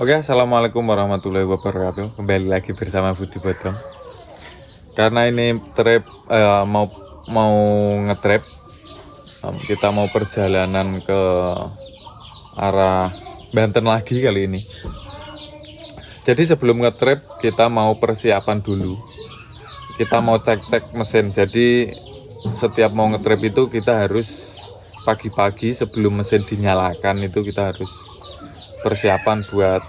Oke, assalamualaikum warahmatullahi wabarakatuh. Kembali lagi bersama Budi Bodong. Karena ini trip mau mau ngetrip, kita mau perjalanan ke arah Banten lagi kali ini. Jadi sebelum ngetrip kita mau persiapan dulu. Kita mau cek-cek mesin. Jadi setiap mau ngetrip itu kita harus pagi-pagi sebelum mesin dinyalakan itu kita harus persiapan buat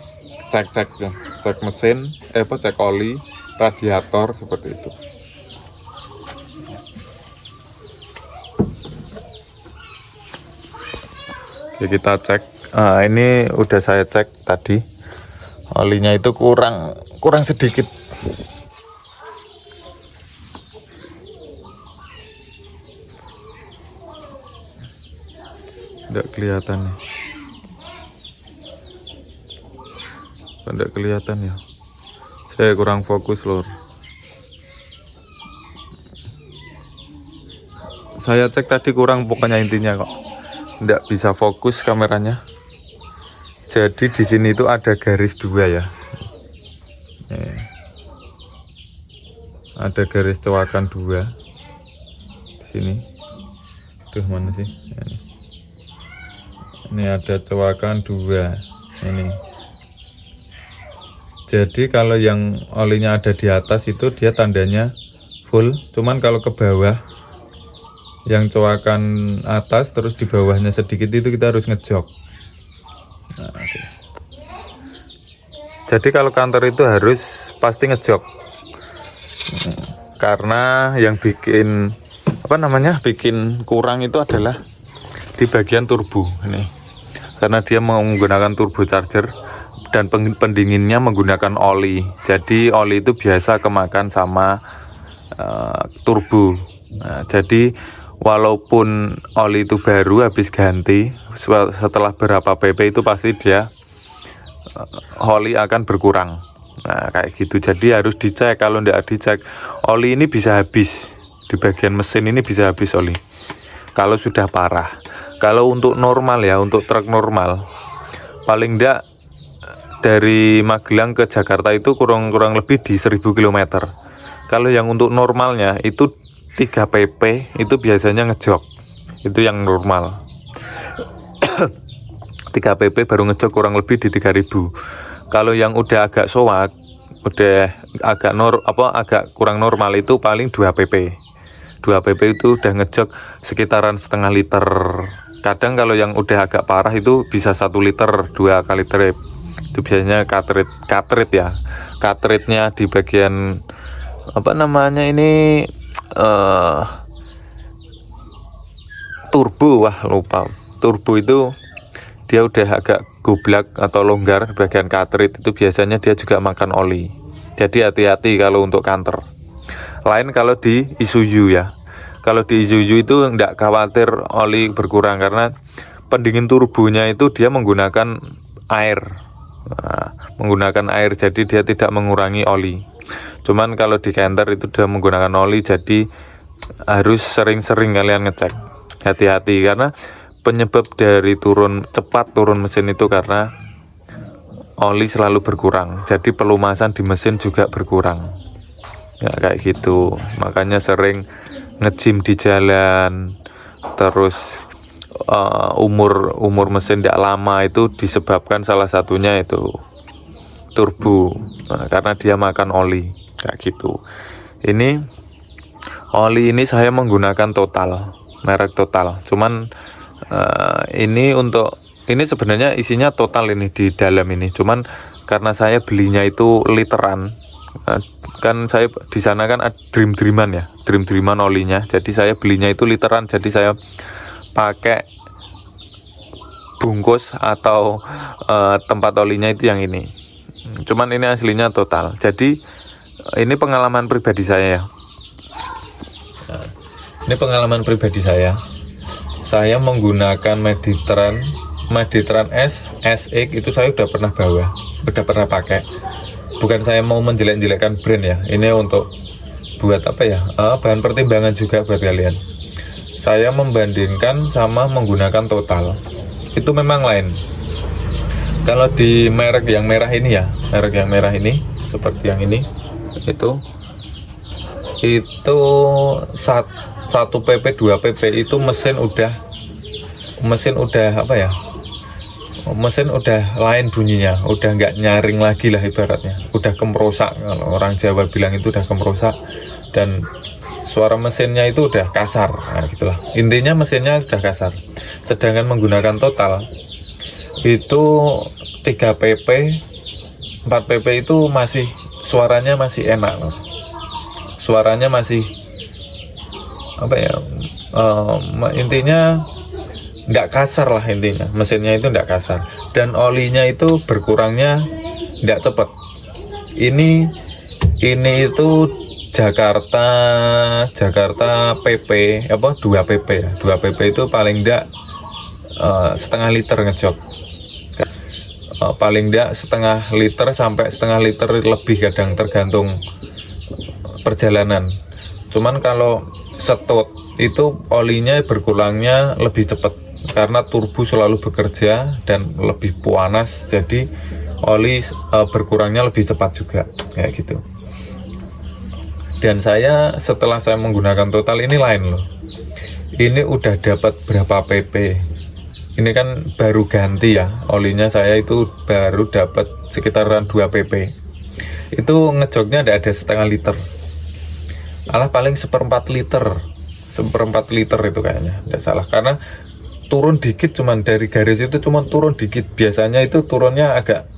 cek mesin, cek oli, radiator seperti itu. Oke, kita cek. Ini udah saya cek tadi, olinya itu kurang sedikit. Tidak kelihatan nih. Tidak kelihatan ya, saya kurang fokus lor. Saya cek tadi kurang, pokoknya intinya kok tidak bisa fokus kameranya. Jadi di sini itu ada garis 2 ya, ada garis cowakan 2 di sini. Tuh mana sih ini ada cowakan 2 ini. Jadi kalau yang olinya ada di atas itu dia tandanya full, cuman kalau ke bawah yang cowakan atas terus di bawahnya sedikit itu kita harus ngejok. Nah, okay. Jadi kalau kantor itu harus pasti ngejok, karena yang bikin bikin kurang itu adalah di bagian turbo ini, karena dia menggunakan turbo charger dan pendinginnya menggunakan oli. Jadi oli itu biasa kemakan sama turbo. Nah, jadi walaupun oli itu baru habis ganti, setelah berapa pp itu pasti dia oli akan berkurang. Nah kayak gitu, jadi harus dicek. Kalau tidak dicek, oli ini bisa habis di bagian mesin, ini bisa habis oli kalau sudah parah. Kalau untuk normal ya, untuk truk normal paling tidak dari Magelang ke Jakarta itu kurang lebih di 1000 km. Kalau yang untuk normalnya itu 3 pp itu biasanya ngejok, itu yang normal. 3 pp baru ngejok kurang lebih di 3000. Kalau yang udah agak soak, udah agak kurang normal itu paling 2 pp. 2 pp itu udah ngejok sekitaran setengah liter. Kadang kalau yang udah agak parah itu bisa 1 liter 2 kali trip. Itu biasanya cartridge ya, cartridge-nya di bagian ini turbo. Lupa, turbo itu dia udah agak goblak atau longgar bagian cartridge itu biasanya dia juga makan oli. Jadi hati-hati kalau untuk kantor. Lain kalau di Isuzu ya, kalau di Isuzu itu enggak khawatir oli berkurang, karena pendingin turbonya itu dia menggunakan air. Jadi dia tidak mengurangi oli. Cuman kalau di Canter itu dia menggunakan oli, jadi harus sering-sering kalian ngecek. Hati-hati, karena penyebab dari cepat turun mesin itu karena oli selalu berkurang. Jadi pelumasan di mesin juga berkurang. Ya kayak gitu. Makanya sering nge-gym di jalan. Terus umur mesin tidak lama itu disebabkan salah satunya itu turbo. Nah, karena dia makan oli kayak gitu. Ini oli ini saya menggunakan Total, merek Total. Cuman ini sebenarnya isinya Total ini di dalam ini. Cuman karena saya belinya itu literan, kan saya di sana kan ada Dream-Dreaman olinya. Jadi saya belinya itu literan. Jadi saya pakai bungkus atau tempat olinya itu yang ini. Cuman ini aslinya Total. Jadi ini pengalaman pribadi saya ya. Ini pengalaman pribadi saya. Saya menggunakan Meditran S, SX itu saya udah pernah pakai. Bukan saya mau menjelek-jelekkan brand ya. Ini untuk buat bahan pertimbangan juga buat kalian. Saya membandingkan sama menggunakan Total, itu memang lain. Kalau di merek yang merah ini ya, merek yang merah ini seperti yang ini itu satu pp 2 pp itu mesin udah apa ya, mesin udah lain bunyinya, udah nggak nyaring lagi lah ibaratnya, udah kemrosak, kalau orang Jawa bilang itu udah kemrosak, dan suara mesinnya itu udah kasar. Nah, gitulah intinya, mesinnya sudah kasar. Sedangkan menggunakan total itu 3 pp 4 pp itu masih suaranya masih enak loh, suaranya masih apa ya, intinya nggak kasar lah, intinya mesinnya itu nggak kasar, dan olinya itu berkurangnya nggak cepet. Ini itu Jakarta PP apa 2 pp ya, 2 pp itu paling enggak setengah liter ngejok, paling enggak setengah liter sampai setengah liter lebih, kadang tergantung perjalanan. Cuman kalau setut itu olinya berkurangnya lebih cepat karena turbo selalu bekerja dan lebih panas, jadi oli berkurangnya lebih cepat juga kayak gitu. Dan setelah saya menggunakan total ini lain loh, ini udah dapat berapa pp, ini kan baru ganti ya olinya, saya itu baru dapat sekitaran 2 pp, itu ngejoknya ada setengah liter, alah paling seperempat liter itu kayaknya, tidak salah, karena turun dikit, cuman dari garis itu cuman turun dikit, biasanya itu turunnya agak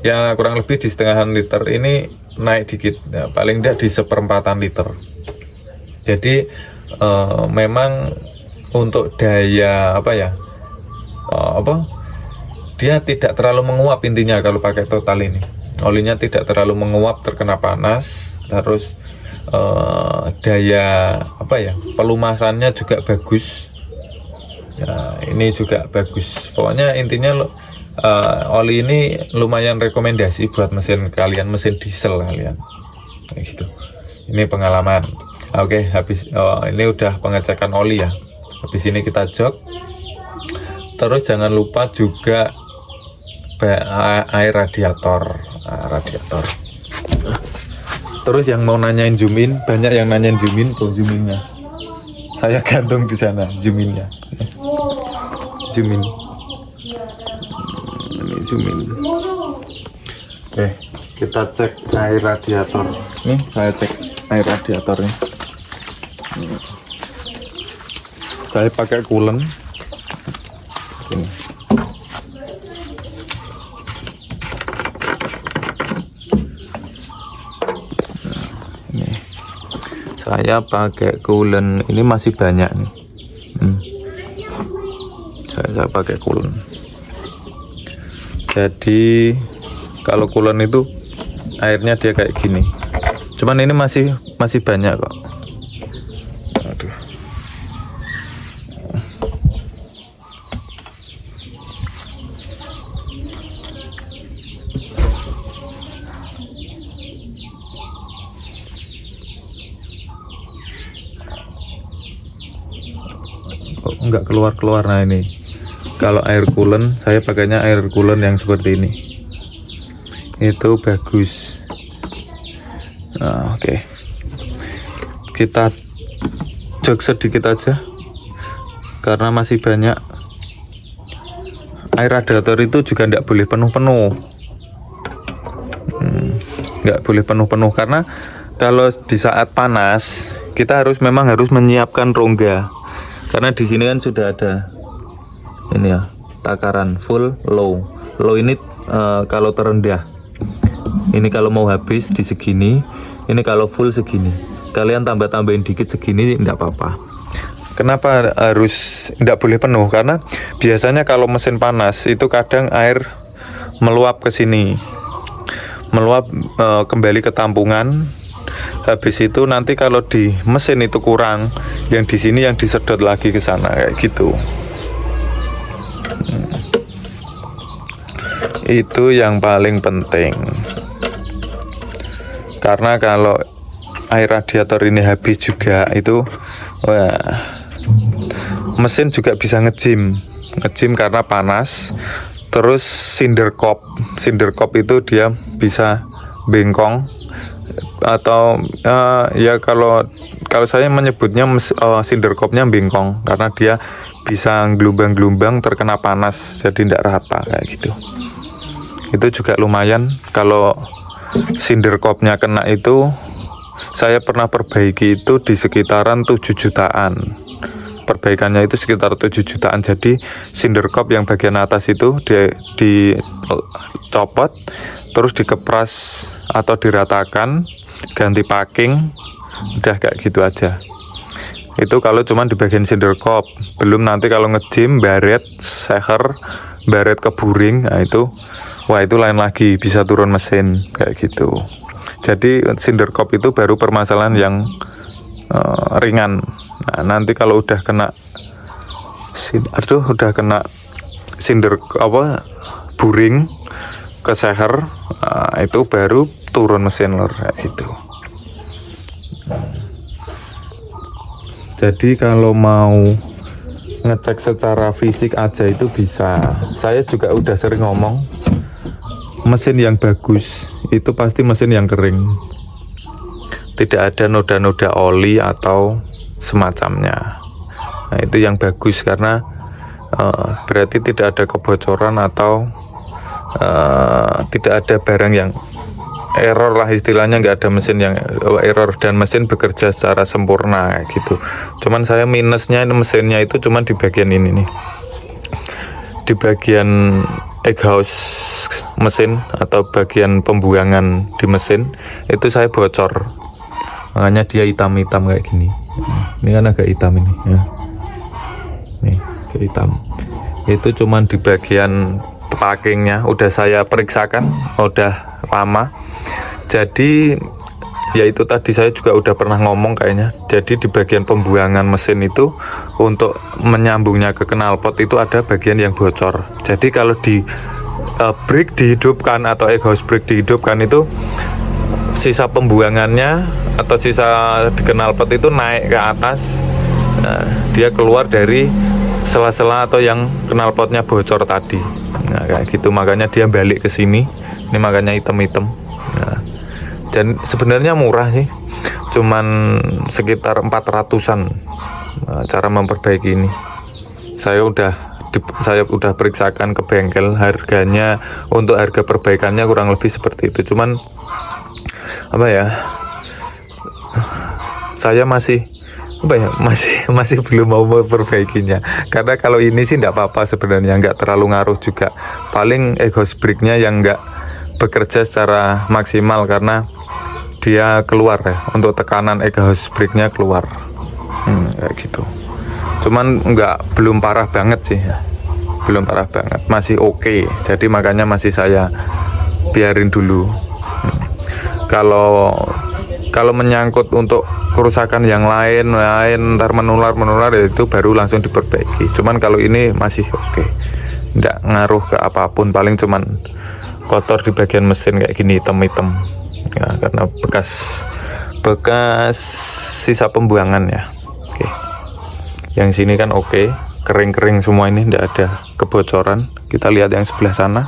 ya kurang lebih di setengahan liter, ini naik dikit ya, paling tidak di seperempatan liter. Jadi memang untuk daya apa ya, dia tidak terlalu menguap, intinya kalau pakai total ini olinya tidak terlalu menguap terkena panas, terus daya apa ya, pelumasannya juga bagus ya, ini juga bagus. Pokoknya intinya oli ini lumayan rekomendasi buat mesin kalian, mesin diesel kalian kayak gitu. Ini pengalaman. Oke, habis ini udah pengecekan oli ya, habis ini kita jok. Terus jangan lupa juga air radiator. Terus yang mau nanyain zoom in, banyak yang nanyain zoom in, tuh zoom innya saya gantung di sana, zoom innya. Zoom in. Ini zoom in. Oke, kita cek air radiator. Nih, saya cek air radiatornya. Saya pakai coolant. Ini. Saya pakai coolant, ini masih banyak nih. Saya pakai coolant. Jadi kalau coolant itu airnya dia kayak gini. Cuman ini masih banyak kok. Aduh. Nggak keluar. Nah ini kalau air coolant, saya pakainya air coolant yang seperti ini, itu bagus. Nah, oke. Kita jok sedikit aja karena masih banyak. Air radiator itu juga nggak boleh penuh-penuh, nggak boleh penuh-penuh, karena kalau di saat panas kita memang harus menyiapkan rongga. Karena di sini kan sudah ada ini ya, takaran full, low ini kalau terendah. Ini kalau mau habis di segini, ini kalau full segini. Kalian tambahin dikit segini tidak apa-apa. Kenapa harus tidak boleh penuh? Karena biasanya kalau mesin panas itu kadang air meluap ke sini, meluap kembali ke tampungan. Habis itu nanti kalau di mesin itu kurang, yang di sini yang disedot lagi ke sana kayak gitu. Itu yang paling penting. Karena kalau air radiator ini habis juga itu, mesin juga bisa ngejim karena panas. Terus cinder cob itu dia bisa bengkong atau ya kalau saya menyebutnya cinder cobnya bengkong karena dia bisa gelombang-gelombang terkena panas jadi tidak rata kayak gitu. Itu juga lumayan. Kalau cinder cobnya kena itu saya pernah perbaiki itu di sekitaran 7 jutaan. Perbaikannya itu sekitar 7 jutaan. Jadi cinder cob yang bagian atas itu dicopot terus dikepras atau diratakan, ganti packing, udah kayak gitu aja. Itu kalau cuman di bagian cinder cob. Belum nanti kalau nge-gym, baret, seher, baret keburing, nah itu wah itu lain lagi, bisa turun mesin kayak gitu. Jadi cinder cob itu baru permasalahan yang ringan. Nah, nanti kalau udah kena cinder buring ke seher, itu baru turun mesin lor kayak gitu. Jadi kalau mau ngecek secara fisik aja itu bisa. Saya juga udah sering ngomong, mesin yang bagus itu pasti mesin yang kering, tidak ada noda-noda oli atau semacamnya. Nah, itu yang bagus karena berarti tidak ada kebocoran atau tidak ada barang yang error lah istilahnya, nggak ada mesin yang error dan mesin bekerja secara sempurna gitu. Cuman saya minusnya mesinnya itu cuman di bagian ini nih, di bagian exhaust mesin atau bagian pembuangan di mesin itu saya bocor, makanya dia hitam-hitam kayak gini. Ini kan agak hitam ini ya, nih agak hitam. Itu cuman di bagian packingnya udah saya periksakan, udah lama. Jadi ya itu tadi saya juga udah pernah ngomong kayaknya. Jadi di bagian pembuangan mesin itu untuk menyambungnya ke knalpot itu ada bagian yang bocor. Jadi kalau di brake dihidupkan atau exhaust brake dihidupkan itu sisa pembuangannya atau sisa di knalpot itu naik ke atas. Nah, dia keluar dari sela-sela atau yang knalpotnya bocor tadi. Nah, kayak gitu, makanya dia balik ke sini. Ini makanya hitam-hitam. Nah, dan sebenarnya murah sih, cuman sekitar 400-an cara memperbaiki ini. Saya udah periksakan ke bengkel, harganya untuk harga perbaikannya kurang lebih seperti itu. Cuman apa ya, saya masih belum mau memperbaikinya karena kalau ini sih tidak apa-apa sebenarnya, nggak terlalu ngaruh juga. Paling exhaust brake-nya yang nggak bekerja secara maksimal karena dia keluar ya, untuk tekanan exhaust brake-nya keluar, kayak gitu. Cuman belum parah banget sih ya. Belum parah banget, masih oke. Jadi makanya masih saya biarin dulu. Kalau menyangkut untuk kerusakan yang lain ntar menular ya itu baru langsung diperbaiki. Cuman kalau ini masih oke, nggak ngaruh ke apapun. Paling cuman kotor di bagian mesin kayak gini, hitam-hitam ya, karena bekas sisa pembuangan ya. Oke, yang sini kan oke, kering-kering semua, ini nggak ada kebocoran. Kita lihat yang sebelah sana.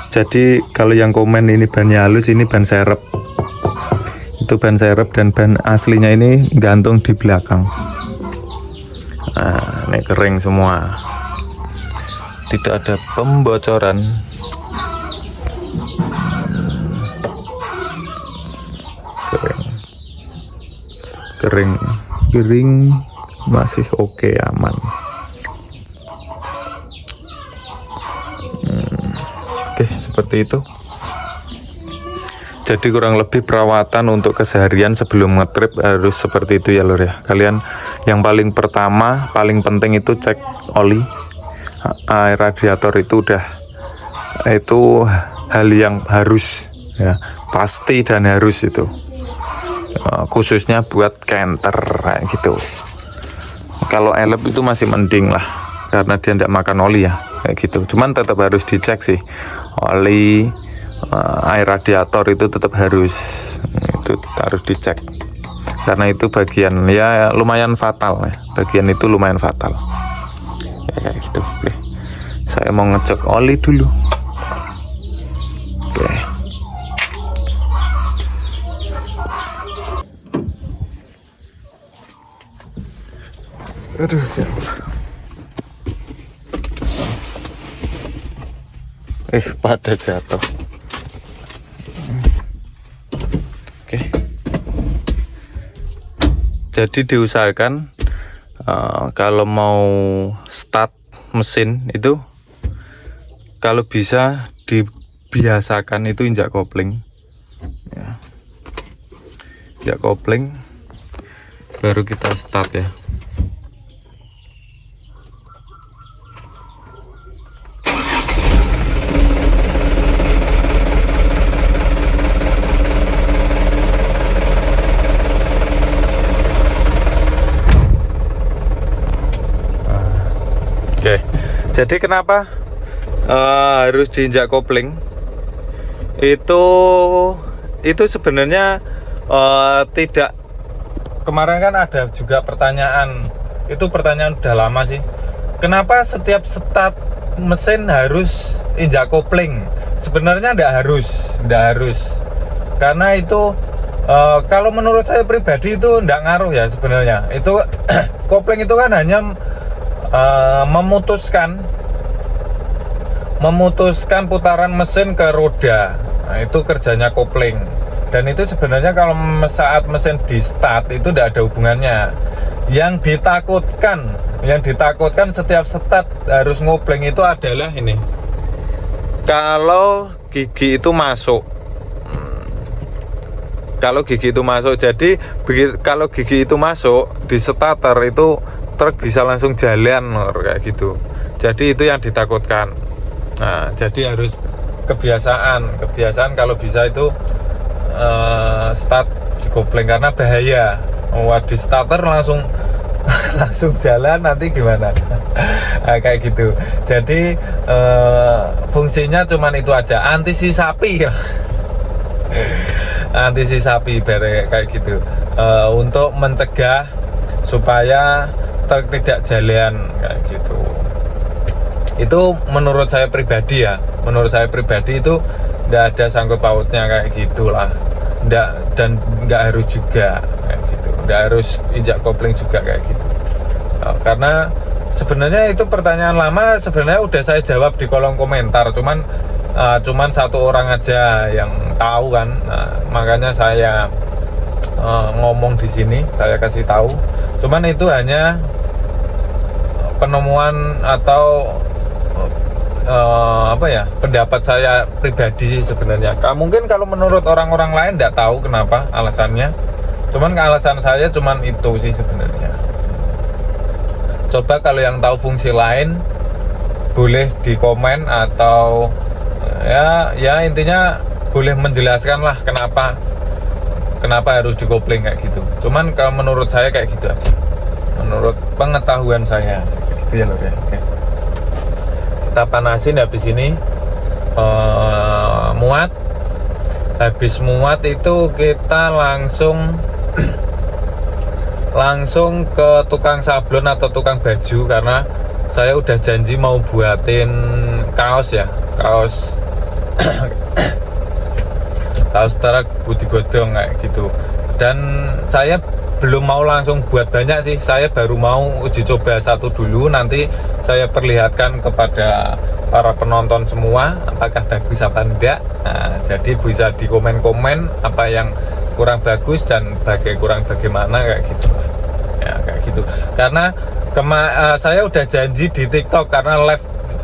Jadi kalau yang komen ini bannya halus, ini ban serep. Itu ban serep, dan ban aslinya ini gantung di belakang. Nah, ini kering semua. Tidak ada pembocoran. Kering masih oke, aman. Oke, seperti itu. Jadi kurang lebih perawatan untuk keseharian sebelum ngetrip harus seperti itu ya lor ya. Kalian yang paling pertama, paling penting itu cek oli, air radiator. Itu hal yang harus ya, pasti dan harus itu. Khususnya buat canter kayak gitu. Kalau elep itu masih mending lah karena dia tidak makan oli ya, kayak gitu. Cuman tetap harus dicek sih, oli, air radiator itu tetap harus dicek. karena itu bagian ya lumayan fatal ya, bagian itu lumayan fatal ya, kayak gitu. Oke, saya mau ngecek oli dulu. Oke, aduh ya Allah. Pada jatuh. Oke, jadi diusahakan kalau mau start mesin itu kalau bisa dibiasakan itu injak kopling ya. Injak kopling baru kita start ya. Oke, jadi kenapa harus diinjak kopling? Itu sebenarnya tidak. Kemarin kan ada juga pertanyaan, itu pertanyaan udah lama sih. Kenapa setiap start mesin harus injak kopling? Sebenarnya tidak harus. Karena itu kalau menurut saya pribadi itu tidak ngaruh ya sebenarnya. Itu kopling itu kan hanya memutuskan putaran mesin ke roda. Nah, itu kerjanya kopling. Dan itu sebenarnya kalau saat mesin di start itu tidak ada hubungannya. Yang ditakutkan setiap start harus ngopling itu adalah ini. Kalau gigi itu masuk. Jadi kalau gigi itu masuk di starter itu truk bisa langsung jalan kayak gitu. Jadi itu yang ditakutkan. Nah, jadi harus kebiasaan kalau bisa itu start di kopling karena bahaya. Di starter langsung jalan nanti gimana? Nah, kayak gitu. Jadi fungsinya cuman itu aja, antisipapi kayak gitu, untuk mencegah supaya tidak jalan kayak gitu. Itu menurut saya pribadi itu tidak ada sangkut pautnya kayak gitulah, dan nggak harus juga kayak gitu, nggak harus injak kopling juga kayak gitu. Karena sebenarnya itu pertanyaan lama, sebenarnya udah saya jawab di kolom komentar, cuman satu orang aja yang tahu kan. Makanya saya ngomong di sini, saya kasih tahu. Cuman itu hanya penemuan atau pendapat saya pribadi sebenarnya. Mungkin kalau menurut orang-orang lain tidak tahu kenapa alasannya. Cuman alasan saya cuman itu sih sebenarnya. Coba kalau yang tahu fungsi lain boleh di komen atau ya intinya boleh menjelaskan lah kenapa harus dikopling kayak gitu. Cuman kalau menurut saya kayak gitu aja. Menurut pengetahuan saya gitu ya loh ya. Oke. Kita panasin habis ini muat. Habis muat itu kita langsung ke tukang sablon atau tukang baju, karena saya udah janji mau buatin kaos truk Budi Bodong kayak gitu. Dan saya belum mau langsung buat banyak sih, saya baru mau uji coba satu dulu, nanti saya perlihatkan kepada para penonton semua apakah bagus apa enggak. Nah, jadi bisa di komen-komen apa yang kurang bagus dan kurang bagaimana kayak gitu ya, kayak gitu. Karena saya udah janji di TikTok, karena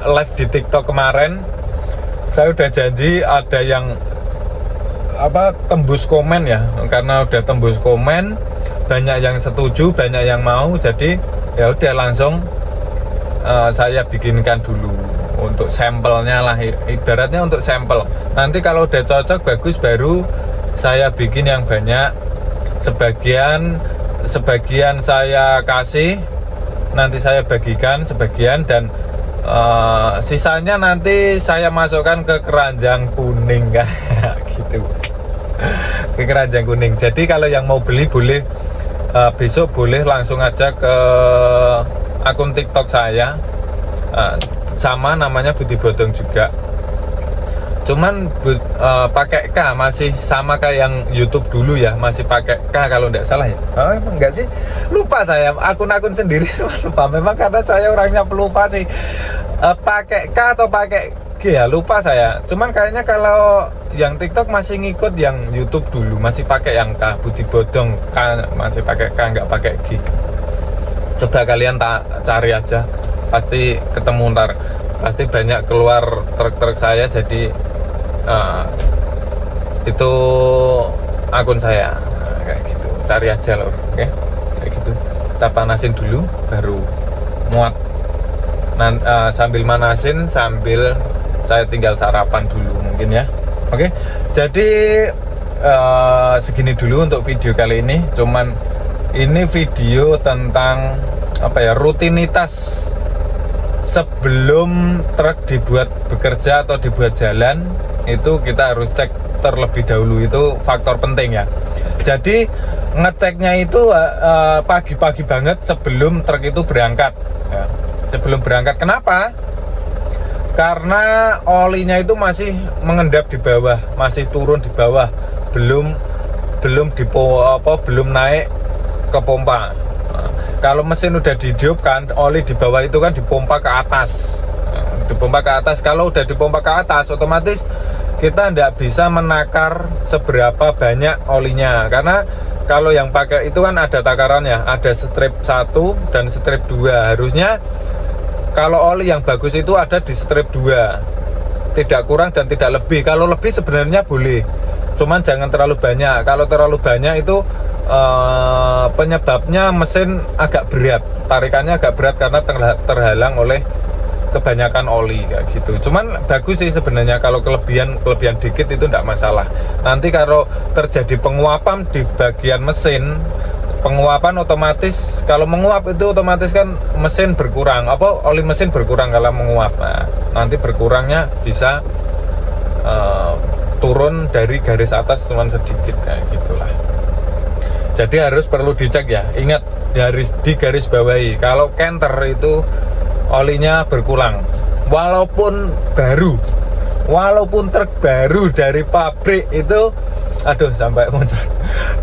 live di TikTok kemarin saya udah janji ada yang tembus komen ya, karena udah tembus komen banyak yang setuju, banyak yang mau, jadi ya udah langsung saya bikinkan dulu untuk sampelnya lah, ibaratnya untuk sampel. Nanti kalau udah cocok bagus baru saya bikin yang banyak. Sebagian saya kasih, nanti saya bagikan sebagian, dan sisanya nanti saya masukkan ke keranjang kuning kayak gitu, ke keranjang kuning. Jadi kalau yang mau beli boleh besok boleh langsung aja ke akun TikTok saya, sama namanya Budi Bodong juga. Cuman pakai K, masih sama kayak yang YouTube dulu ya, masih pakai K kalau tidak salah ya. Emang enggak sih? Lupa saya, akun-akun sendiri lupa. Memang karena saya orangnya pelupa sih. Pakai K atau pakai G ya, lupa saya. Cuman kayaknya kalau yang TikTok masih ngikut yang YouTube dulu, masih pakai yang K, Budi Bodong K, masih pakai K, nggak pakai G. Coba kalian cari aja, pasti ketemu ntar. Pasti banyak keluar truk-truk saya, jadi itu akun saya. Kayak gitu, cari aja loh, oke? Kayak gitu. Kita panasin dulu, baru muat. Sambil manasin, sambil saya tinggal sarapan dulu mungkin ya. Oke, jadi segini dulu untuk video kali ini. Cuman ini video tentang apa ya, rutinitas sebelum truk dibuat bekerja atau dibuat jalan. Itu kita harus cek terlebih dahulu, itu faktor penting ya. Jadi ngeceknya itu pagi-pagi banget sebelum truk itu berangkat ya. Sebelum berangkat, kenapa? Karena olinya itu masih mengendap di bawah, masih turun di bawah, belum naik ke pompa. Kalau mesin udah dihidupkan, oli di bawah itu kan dipompa ke atas. Dipompa ke atas. Kalau udah dipompa ke atas, otomatis kita tidak bisa menakar seberapa banyak olinya. Karena kalau yang pakai itu kan ada takarannya, ada strip 1 dan strip 2. Harusnya kalau oli yang bagus itu ada di strip 2, tidak kurang dan tidak lebih. Kalau lebih sebenarnya boleh, cuman jangan terlalu banyak. Kalau terlalu banyak itu penyebabnya mesin agak berat, tarikannya agak berat karena terhalang oleh kebanyakan oli kayak gitu. Cuman bagus sih sebenarnya kalau kelebihan dikit itu tidak masalah. Nanti kalau terjadi penguapan di bagian mesin, penguapan otomatis, kalau menguap itu otomatis kan mesin berkurang, oli mesin berkurang kalau menguap. Nah, nanti berkurangnya bisa turun dari garis atas cuma sedikit kayak gitulah. Jadi perlu dicek ya. Ingat, di garis bawahi kalau canter itu olinya berkurang, walaupun truk baru dari pabrik itu, sampai muncul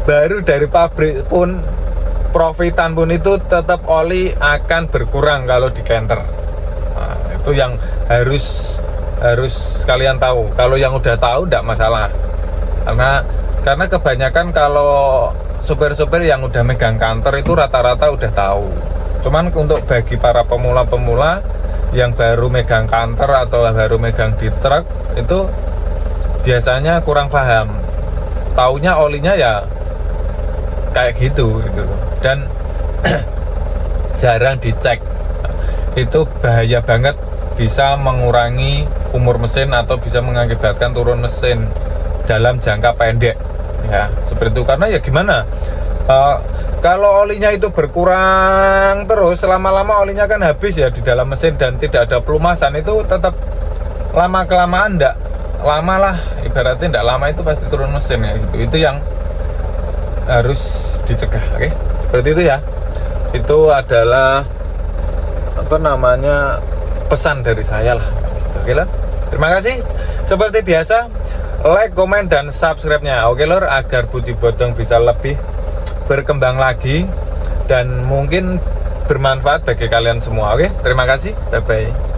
baru dari pabrik pun, profitan pun itu tetap oli akan berkurang kalau di canter. Nah, itu yang harus kalian tahu. Kalau yang udah tahu tidak masalah, karena kebanyakan kalau supir-supir yang udah megang kantor itu rata-rata udah tahu. Cuman untuk bagi para pemula-pemula yang baru megang kantor atau baru megang di truk, itu biasanya kurang paham. Taunya olinya ya kayak gitu. Dan jarang dicek. Itu bahaya banget, bisa mengurangi umur mesin atau bisa mengakibatkan turun mesin dalam jangka pendek ya, seperti itu. Karena ya gimana, kalau olinya itu berkurang terus, lama-lama olinya kan habis ya di dalam mesin dan tidak ada pelumasan, itu tetap lama-kelamaan enggak lama lah, ibaratnya enggak lama itu pasti turun mesin ya gitu. Itu yang harus dicegah. Oke, seperti itu ya. Itu adalah pesan dari saya lah. Oke lor, terima kasih. Seperti biasa, like, komen, dan subscribe-nya. Oke lor, agar Budi Bodong bisa lebih berkembang lagi dan mungkin bermanfaat bagi kalian semua. Oke, terima kasih. Bye bye.